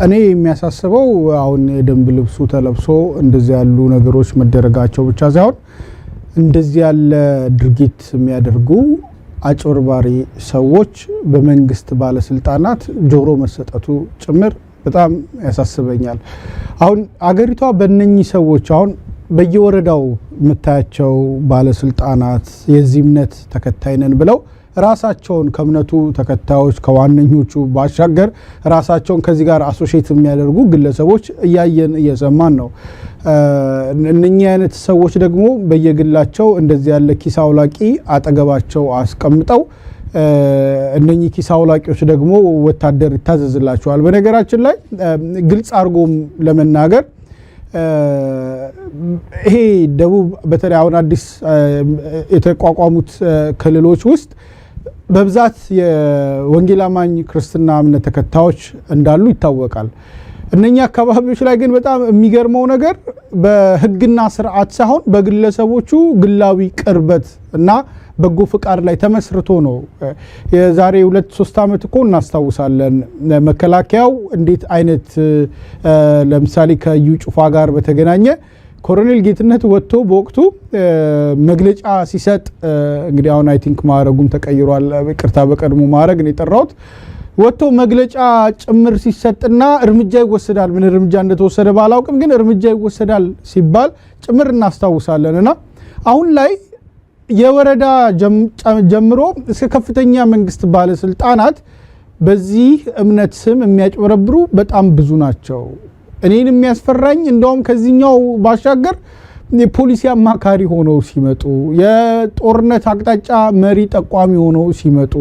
እኔ የሚያሳስበው አሁን የደንብ ልብሱ ተለብሶ እንደዚህ ያሉ ነገሮች መደረጋቸው ብቻ ሳይሆን እንደዚህ ያለ ድርጊት የሚያደርጉ አጭበርባሪ ሰዎች በመንግስት ባለስልጣናት ጆሮ መሰጠቱ ጭምር በጣም ያሳስበኛል። አሁን አገሪቷ በእነኚህ ሰዎች አሁን በየወረዳው የምታያቸው ባለስልጣናት የዚህ እምነት ተከታይ ነን ብለው ራሳቸውን ከእምነቱ ተከታዮች ከዋነኞቹ ባሻገር ራሳቸውን ከዚህ ጋር አሶሺየት የሚያደርጉ ግለሰቦች እያየን እየሰማን ነው። እነኚህ አይነት ሰዎች ደግሞ በየግላቸው እንደዚህ ያለ ኪስ አውላቂ አጠገባቸው አስቀምጠው እነኚህ ኪስ አውላቂዎች ደግሞ ወታደር ይታዘዝላቸዋል። በነገራችን ላይ ግልጽ አድርጎም ለመናገር ይሄ ደቡብ በተለይ አሁን አዲስ የተቋቋሙት ክልሎች ውስጥ በብዛት የወንጌል አማኝ ክርስትና እምነት ተከታዮች እንዳሉ ይታወቃል። እነኛ አካባቢዎች ላይ ግን በጣም የሚገርመው ነገር በህግና ስርዓት ሳይሆን በግለሰቦቹ ግላዊ ቅርበት እና በጎ ፍቃድ ላይ ተመስርቶ ነው። የዛሬ 2-3 ዓመት እኮ እናስታውሳለን መከላከያው እንዴት አይነት ለምሳሌ ከዩ ጩፋ ጋር በተገናኘ ኮሎኔል ጌትነት ወጥቶ በወቅቱ መግለጫ ሲሰጥ እንግዲህ አሁን አይ ቲንክ ማረጉን ተቀይሯል። ይቅርታ በቀድሞ ማረግ ነው የጠራሁት። ወጥቶ መግለጫ ጭምር ሲሰጥና እርምጃ ይወሰዳል ምን እርምጃ እንደተወሰደ ባላውቅም ግን እርምጃ ይወሰዳል ሲባል ጭምር እናስታውሳለንና አሁን ላይ የወረዳ ጀምሮ እስከ ከፍተኛ መንግስት ባለስልጣናት በዚህ እምነት ስም የሚያጭበረብሩ በጣም ብዙ ናቸው። እኔን የሚያስፈራኝ እንደውም ከዚህኛው ባሻገር የፖሊሲ አማካሪ ሆነው ሲመጡ የጦርነት አቅጣጫ መሪ ጠቋሚ ሆነው ሲመጡ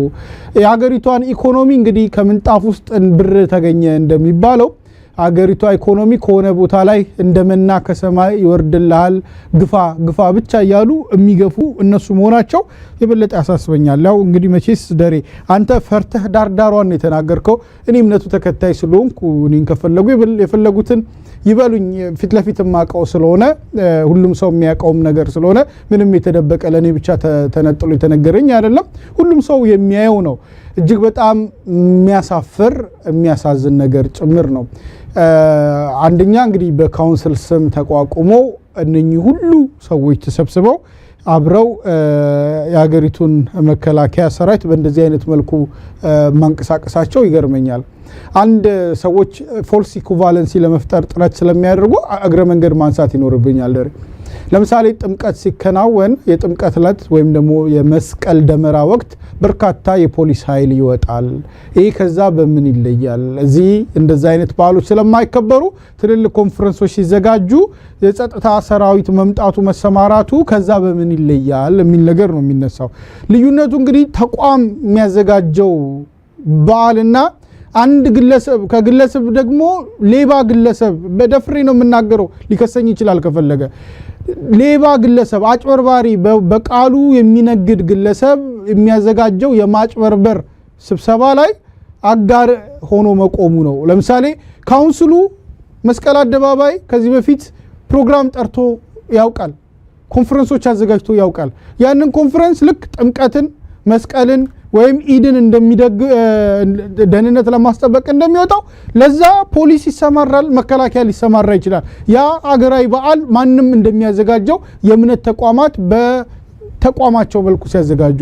የሀገሪቷን ኢኮኖሚ እንግዲህ ከምንጣፍ ውስጥ ብር ተገኘ እንደሚባለው አገሪቷ ኢኮኖሚ ከሆነ ቦታ ላይ እንደመና ከሰማይ ይወርድልሃል ግፋ ብቻ እያሉ የሚገፉ እነሱ መሆናቸው የበለጠ ያሳስበኛል። ያው እንግዲህ መቼስ ደሬ አንተ ፈርተህ ዳርዳሯን የተናገርከው እኔ እምነቱ ተከታይ ስለሆንኩ እኔን ከፈለጉ የፈለጉትን ይበሉኝ ፊት ለፊት ማቀው ስለሆነ ሁሉም ሰው የሚያቀውም ነገር ስለሆነ ምንም የተደበቀ ለኔ ብቻ ተነጥሎ የተነገረኝ አይደለም ሁሉም ሰው የሚያየው ነው። እጅግ በጣም የሚያሳፍር የሚያሳዝን ነገር ጭምር ነው። አንደኛ እንግዲህ በካውንስል ስም ተቋቁሞ እነኚህ ሁሉ ሰዎች ተሰብስበው አብረው የሀገሪቱን መከላከያ ሰራዊት በእንደዚህ አይነት መልኩ ማንቀሳቀሳቸው ይገርመኛል። አንድ ሰዎች ፎልስ ኢኩቫለንሲ ለመፍጠር ጥረት ስለሚያደርጉ እግረ መንገድ ማንሳት ይኖርብኛል። ለምሳሌ ጥምቀት ሲከናወን የጥምቀት ዕለት ወይም ደግሞ የመስቀል ደመራ ወቅት በርካታ የፖሊስ ኃይል ይወጣል። ይሄ ከዛ በምን ይለያል? እዚህ እንደዛ አይነት በዓሎች ስለማይከበሩ ትልልቅ ኮንፈረንሶች ሲዘጋጁ የጸጥታ ሰራዊት መምጣቱ መሰማራቱ ከዛ በምን ይለያል የሚል ነገር ነው የሚነሳው። ልዩነቱ እንግዲህ ተቋም የሚያዘጋጀው በዓልና አንድ ግለሰብ ከግለሰብ ደግሞ ሌባ ግለሰብ በደፍሬ ነው የምናገረው ሊከሰኝ ይችላል ከፈለገ ሌባ ግለሰብ አጭበርባሪ በቃሉ የሚነግድ ግለሰብ የሚያዘጋጀው የማጭበርበር ስብሰባ ላይ አጋር ሆኖ መቆሙ ነው። ለምሳሌ ካውንስሉ መስቀል አደባባይ ከዚህ በፊት ፕሮግራም ጠርቶ ያውቃል፣ ኮንፈረንሶች አዘጋጅቶ ያውቃል። ያንን ኮንፈረንስ ልክ ጥምቀትን መስቀልን ወይም ኢድን እንደሚደግ ደህንነት ለማስጠበቅ እንደሚወጣው ለዛ ፖሊስ ይሰማራል፣ መከላከያ ሊሰማራ ይችላል። ያ አገራዊ በዓል ማንም እንደሚያዘጋጀው የእምነት ተቋማት በተቋማቸው መልኩ ሲያዘጋጁ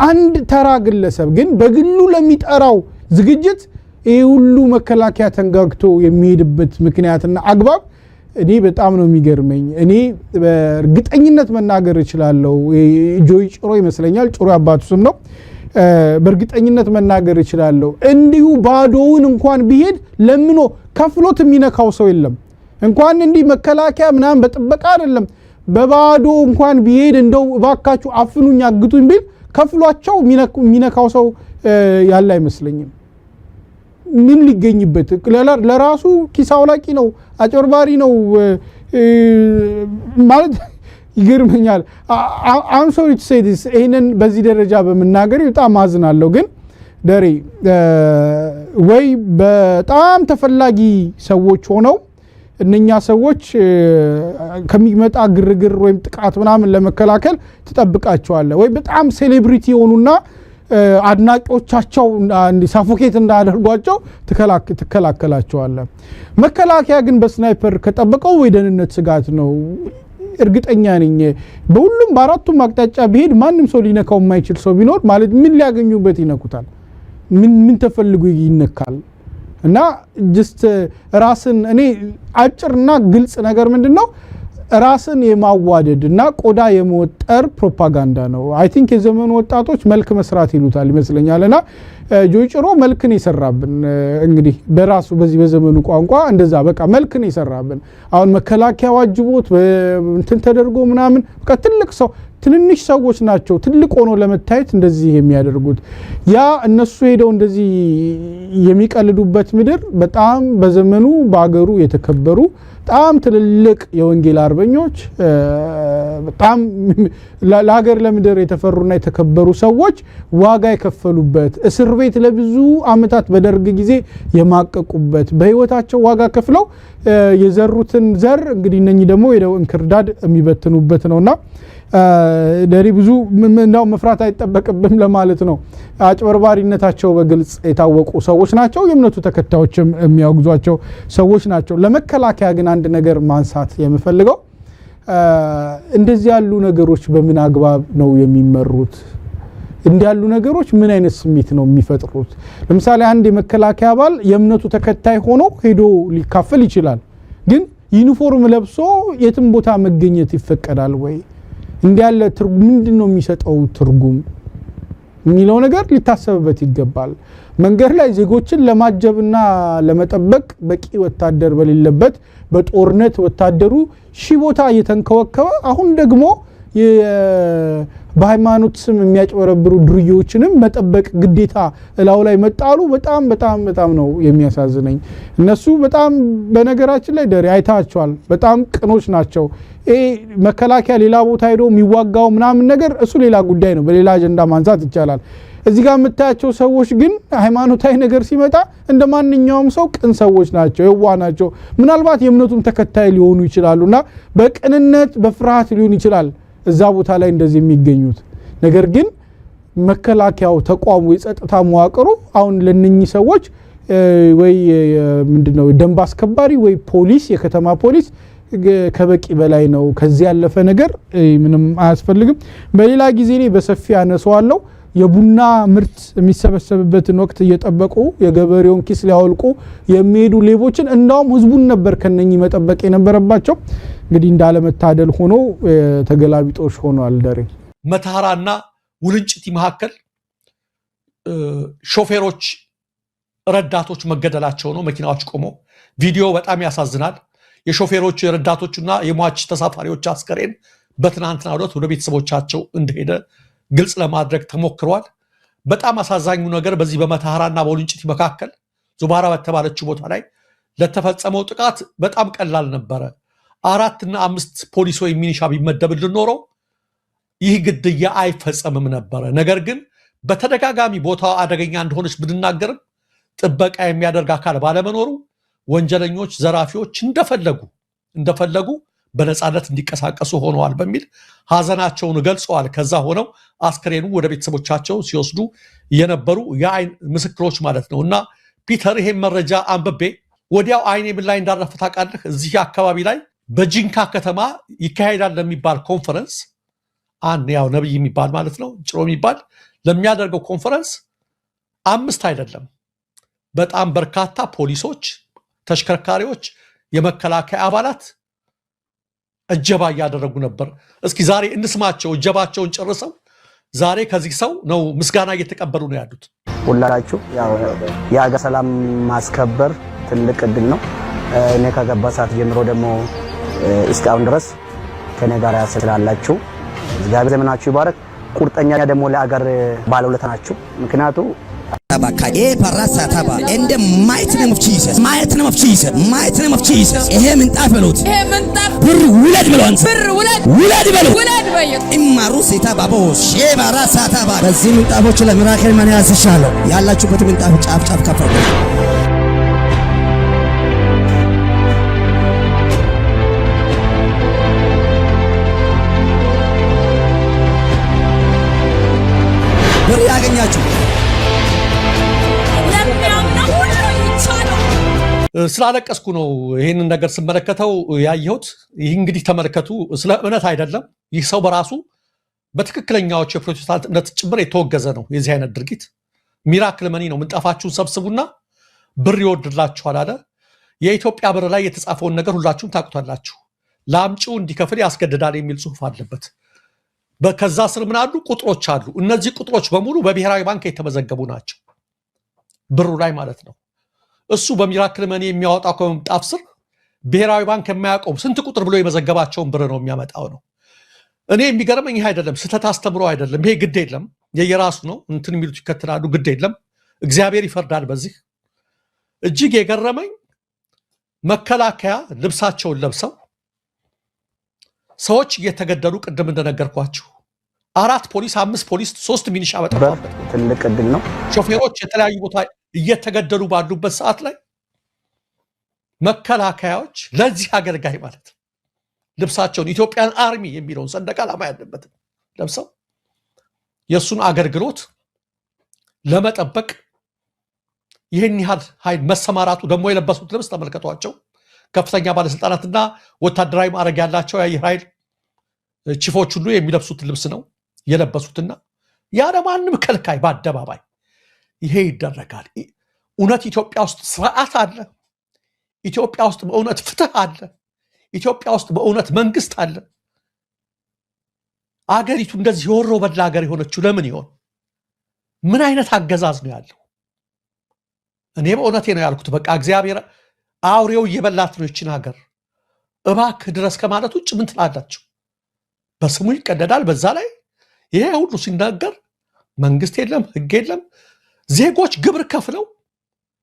አንድ ተራ ግለሰብ ግን በግሉ ለሚጠራው ዝግጅት ይሄ ሁሉ መከላከያ ተንጋግቶ የሚሄድበት ምክንያትና አግባብ እኔ በጣም ነው የሚገርመኝ። እኔ በእርግጠኝነት መናገር እችላለሁ ጆይ ጭሮ ይመስለኛል ጭሮ አባቱ ስም ነው። በእርግጠኝነት መናገር እችላለሁ እንዲሁ ባዶውን እንኳን ቢሄድ ለምኖ ከፍሎት የሚነካው ሰው የለም። እንኳን እንዲህ መከላከያ ምናምን በጥበቃ አይደለም በባዶ እንኳን ቢሄድ እንደው እባካችሁ አፍኑኝ አግቱኝ ቢል ከፍሏቸው የሚነካው ሰው ያለ አይመስለኝም። ምን ሊገኝበት ለራሱ ኪስ አውላቂ ነው አጭበርባሪ ነው ማለት ይገርመኛል። I'm sorry to say this ይሄንን በዚህ ደረጃ በመናገር በጣም አዝናለሁ። ግን ደሬ ወይ በጣም ተፈላጊ ሰዎች ሆነው እነኛ ሰዎች ከሚመጣ ግርግር ወይም ጥቃት ምናምን ለመከላከል ተጠብቃቸዋል ወይ በጣም ሴሌብሪቲ ሆኑና አድናቂዎቻቸው ሳፎኬት እንዳያደርጓቸው ተከላከላቸዋል መከላከያ ግን በስናይፐር ከጠበቀው ወይደንነት ስጋት ነው እርግጠኛ ነኝ በሁሉም በአራቱም አቅጣጫ ቢሄድ ማንንም ሰው ሊነካው የማይችል ሰው ቢኖር ማለት ምን ሊያገኙበት ይነኩታል ምን ተፈልጉ ይነካል እና just ራስን እኔ አጭርና ግልጽ ነገር ምንድነው ራስን የማዋደድና ቆዳ የመወጠር ፕሮፓጋንዳ ነው አይ ቲንክ የዘመኑ ወጣቶች መልክ መስራት ይሉታል ይመስለኛልና ጆይጭሮ መልክን ይሰራብን እንግዲህ በራሱ በዚህ በዘመኑ ቋንቋ እንደዛ በቃ መልክን ይሰራብን አሁን መከላከያ ዋጅቦት እንትን ተደርጎ ምናምን በቃ ትልቅ ሰው ትንንሽ ሰዎች ናቸው ትልቅ ሆኖ ለመታየት እንደዚህ የሚያደርጉት ያ እነሱ ሄደው እንደዚህ የሚቀልዱበት ምድር በጣም በዘመኑ ባገሩ የተከበሩ በጣም ትልልቅ የወንጌል አርበኞች በጣም ለሀገር ለምድር የተፈሩና የተከበሩ ሰዎች ዋጋ የከፈሉበት እስር ቤት ለብዙ አመታት በደርግ ጊዜ የማቀቁበት በህይወታቸው ዋጋ ከፍለው የዘሩትን ዘር እንግዲህ እነኚህ ደግሞ ሄደው እንክርዳድ የሚበትኑበት ነውና ደሪ ብዙ ምንዳው መፍራት አይተበቀብም ለማለት ነው አጭበርባሪነታቸው በግልጽ የታወቁ ሰዎች ናቸው የእምነቱ ተከታዮችም የሚያወግዟቸው ሰዎች ናቸው ለመከላከያ ግን አንድ ነገር ማንሳት የምፈልገው እንደዚህ ያሉ ነገሮች በምን አግባብ ነው የሚመሩት እንዲያሉ ነገሮች ምን አይነት ስሜት ነው የሚፈጥሩት ለምሳሌ አንድ የመከላከያ አባል የእምነቱ ተከታይ ሆኖ ሄዶ ሊካፈል ይችላል ግን ዩኒፎርም ለብሶ የትም ቦታ መገኘት ይፈቀዳል ወይ እንዲያለ ትርጉም ምንድነው የሚሰጠው ትርጉም የሚለው ነገር ሊታሰብበት ይገባል መንገድ ላይ ዜጎችን ለማጀብና ለመጠበቅ በቂ ወታደር በሌለበት በጦርነት ወታደሩ ሺ ቦታ እየተንከወከበ አሁን ደግሞ በሃይማኖት ስም የሚያጭበረብሩ ድርዮችንም መጠበቅ ግዴታ እላው ላይ መጣሉ በጣም ነው የሚያሳዝነኝ እነሱ በጣም በነገራችን ላይ ደሪ አይታቸዋል በጣም ቅኖች ናቸው መከላከያ ሌላ ቦታ ሄዶ የሚዋጋው ምናምን ነገር እሱ ሌላ ጉዳይ ነው በሌላ አጀንዳ ማንሳት ይቻላል እዚህ ጋር መታያቸው ሰዎች ግን ሃይማኖታዊ ነገር ሲመጣ እንደማንኛውም ሰው ቅን ሰዎች ናቸው የዋ ናቸው ምናልባት የእምነቱም ተከታይ ሊሆኑ ይችላሉና በቅንነት በፍርሃት ሊሆን ይችላል እዛ ቦታ ላይ እንደዚህ የሚገኙት ነገር ግን መከላከያው ተቋሙ የጸጥታ መዋቅሩ አሁን ለነኚህ ሰዎች ወይ ምንድነው ደንብ አስከባሪ ወይ ፖሊስ የከተማ ፖሊስ ከበቂ በላይ ነው ከዚህ ያለፈ ነገር ምንም አያስፈልግም በሌላ ጊዜ ላይ በሰፊ አነሳዋለሁ የቡና ምርት የሚሰበሰብበትን ወቅት እየጠበቁ የገበሬውን ኪስ ሊያወልቁ የሚሄዱ ሌቦችን እንዳውም ህዝቡን ነበር ከነኚህ መጠበቅ የነበረባቸው እንግዲህ እንዳለ መታደል ሆኖ ተገላቢጦሽ ሆኗል ደሬ መታራና ውልንጭቲ መሐከል ሾፌሮች ረዳቶች መገደላቸው ነው መኪናዎች ቆሞ ቪዲዮ በጣም ያሳዝናል የሾፌሮቹ የረዳቶቹና የሟች ተሳፋሪዎች አስከሬን በትናንትናው ዕለት ወደ ቤተሰቦቻቸው እንደሄደ ግልጽ ለማድረግ ተሞክሯል በጣም አሳዛኙ ነገር በዚህ በመታራና በውልንጭቲ መካከል ዙባራ በተባለችው ቦታ ላይ ለተፈጸመው ጥቃት በጣም ቀላል ነበር 4 እና 5 ፖሊስ ወይ ሚኒሻ ቢመደብልን ኖሮ ይህ ግድያ አይፈጸምም ነበር ነገር ግን በተደጋጋሚ ቦታው አደገኛ እንደሆነች ብንናገርም ጥበቃ የሚያደርግ አካል ባለመኖሩ ወንጀለኞች ዘራፊዎች እንደፈለጉ በነጻነት እንዲቀሳቀሱ ሆነዋል በሚል ሀዘናቸውን ገልጸዋል ከዛ ሆነው አስከሬኑ ወደ ቤተሰቦቻቸው ሲወስዱ የነበሩ የአይን ምስክሮች ማለት ነውና ፒተር ይሄን መረጃ አንብቤ ወዲያው አይኔ ምን ላይ እንዳረፈ ታውቃለህ እዚህ አካባቢ ላይ በጂንካ ከተማ ይካሄዳል ለሚባል ኮንፈረንስ አንድ ያው ነብይ የሚባል ማለት ነው ጭሮ የሚባል ለሚያደርገው ኮንፈረንስ 5 አይደለም በጣም በርካታ ፖሊሶች ተሽከርካሪዎች የመከላከያ አባላት እጀባ ያደረጉ ነበር እስኪ ዛሬ እንስማቸው እጀባቸውን ጨርሰው ዛሬ ከዚህ ሰው ነው ምስጋና እየተቀበሉ ነው ያሉት ሁላችሁ ያው የሀገር ሰላም ማስከበር ትልቅ እድል ነው እኔ ከገባ ሰዓት ጀምሮ ደግሞ እስካሁን ድረስ ከኔ ጋር ያስላላችሁ እግዚአብሔር ዘመናችሁ ይባረክ ቁርጠኛ ደግሞ ለሀገር ባለውለታ ናችሁ ምክንያቱም Tabaka e parasa taba in the mighty name of Jesus mighty name of Jesus ይሄ ምንጣፍ በሉት ብር ውለድ ብሏንስ ውለድ በሉት ኢማሩ ሲታ ባቦ ሼባራ ሳታባ በዚህ ምንጣፎች ለሚራክል ማን ያስሻለው ያላችሁበት ምንጣፍ ጫፍ ከፈሉ ብር ያገኛችሁ ስላለቀስኩ ነው ይህንን ነገር ስመለከተው ያየሁት። ይህ እንግዲህ ተመለከቱ፣ ስለ እምነት አይደለም። ይህ ሰው በራሱ በትክክለኛዎች የፕሮቴስታንት እምነት ጭምር የተወገዘ ነው። የዚህ አይነት ድርጊት ሚራክል መኒ ነው። ምንጣፋችሁን ሰብስቡና ብር ይወርድላችኋል አለ። የኢትዮጵያ ብር ላይ የተጻፈውን ነገር ሁላችሁም ታውቁታላችሁ። ለአምጪው እንዲከፍል ያስገድዳል የሚል ጽሑፍ አለበት። ከዛ ስር ምን አሉ? ቁጥሮች አሉ። እነዚህ ቁጥሮች በሙሉ በብሔራዊ ባንክ የተመዘገቡ ናቸው፣ ብሩ ላይ ማለት ነው። እሱ በሚራክል መኒ የሚያወጣው ከምንጣፍ ስር ብሔራዊ ባንክ የማያውቀው ስንት ቁጥር ብሎ የመዘገባቸውን ብር ነው የሚያመጣው ነው። እኔ የሚገርመኝ ይህ አይደለም፣ ስህተት አስተምሮ አይደለም። ይሄ ግድ የለም፣ የየራሱ ነው። እንትን የሚሉት ይከተላሉ፣ ግድ የለም። እግዚአብሔር ይፈርዳል በዚህ። እጅግ የገረመኝ መከላከያ ልብሳቸውን ለብሰው ሰዎች እየተገደሉ ቅድም እንደነገርኳችሁ 4 ፖሊስ፣ 5 ፖሊስ፣ 3 ሚኒሻ በጠፋበት ትልቅ ዕድል ነው። ሾፌሮች የተለያዩ ቦታ እየተገደሉ ባሉበት ሰዓት ላይ መከላከያዎች ለዚህ አገልጋይ ማለት ልብሳቸውን ኢትዮጵያን አርሚ የሚለውን ሰንደቅ ዓላማ ያለበትን ለብሰው የእሱን አገልግሎት ለመጠበቅ ይህን ያህል ኃይል መሰማራቱ፣ ደግሞ የለበሱት ልብስ ተመልከቷቸው። ከፍተኛ ባለስልጣናትና ወታደራዊ ማዕረግ ያላቸው የአየር ኃይል ቺፎች ሁሉ የሚለብሱት ልብስ ነው የለበሱትና ያለ ማንም ከልካይ በአደባባይ ይሄ ይደረጋል። እውነት ኢትዮጵያ ውስጥ ስርዓት አለ? ኢትዮጵያ ውስጥ በእውነት ፍትህ አለ? ኢትዮጵያ ውስጥ በእውነት መንግስት አለ? አገሪቱ እንደዚህ የወሮ በላ ሀገር የሆነችው ለምን ይሆን? ምን አይነት አገዛዝ ነው ያለው? እኔ በእውነቴ ነው ያልኩት። በቃ እግዚአብሔር አውሬው እየበላት ነው ይችን ሀገር። እባክህ ድረስ ከማለት ውጭ ምን ትላላችሁ? በስሙ ይቀደዳል። በዛ ላይ ይሄ ሁሉ ሲናገር መንግስት የለም፣ ህግ የለም። ዜጎች ግብር ከፍለው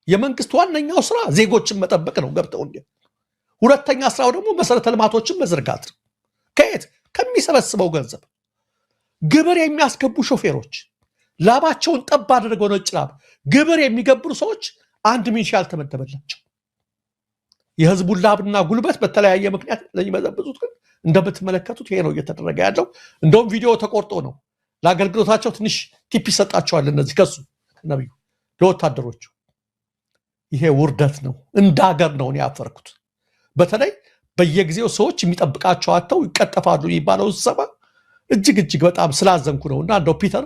የመንግስት ዋነኛው ስራ ዜጎችን መጠበቅ ነው ገብተው እንዴ። ሁለተኛ ስራው ደግሞ መሰረተ ልማቶችን መዘርጋት ነው። ከየት ከሚሰበስበው ገንዘብ። ግብር የሚያስገቡ ሾፌሮች ላባቸውን ጠብ አድርገው ነጭ ላብ ግብር የሚገብሩ ሰዎች አንድ ሚሊሻ ያልተመደበላቸው። የህዝቡን ላብና ጉልበት በተለያየ ምክንያት ለሚመዘብዙት ግን እንደምትመለከቱት ይሄ ነው እየተደረገ ያለው። እንደውም ቪዲዮ ተቆርጦ ነው ለአገልግሎታቸው ትንሽ ቲፕ ይሰጣቸዋል። እነዚህ ከሱ ነብዩ ለወታደሮቹ ይሄ ውርደት ነው። እንደ ሀገር ነው ያፈርኩት። በተለይ በየጊዜው ሰዎች የሚጠብቃቸው አጥተው ይቀጠፋሉ የሚባለው ሰባ እጅግ በጣም ስላዘንኩ ነውና እንደው ፒተር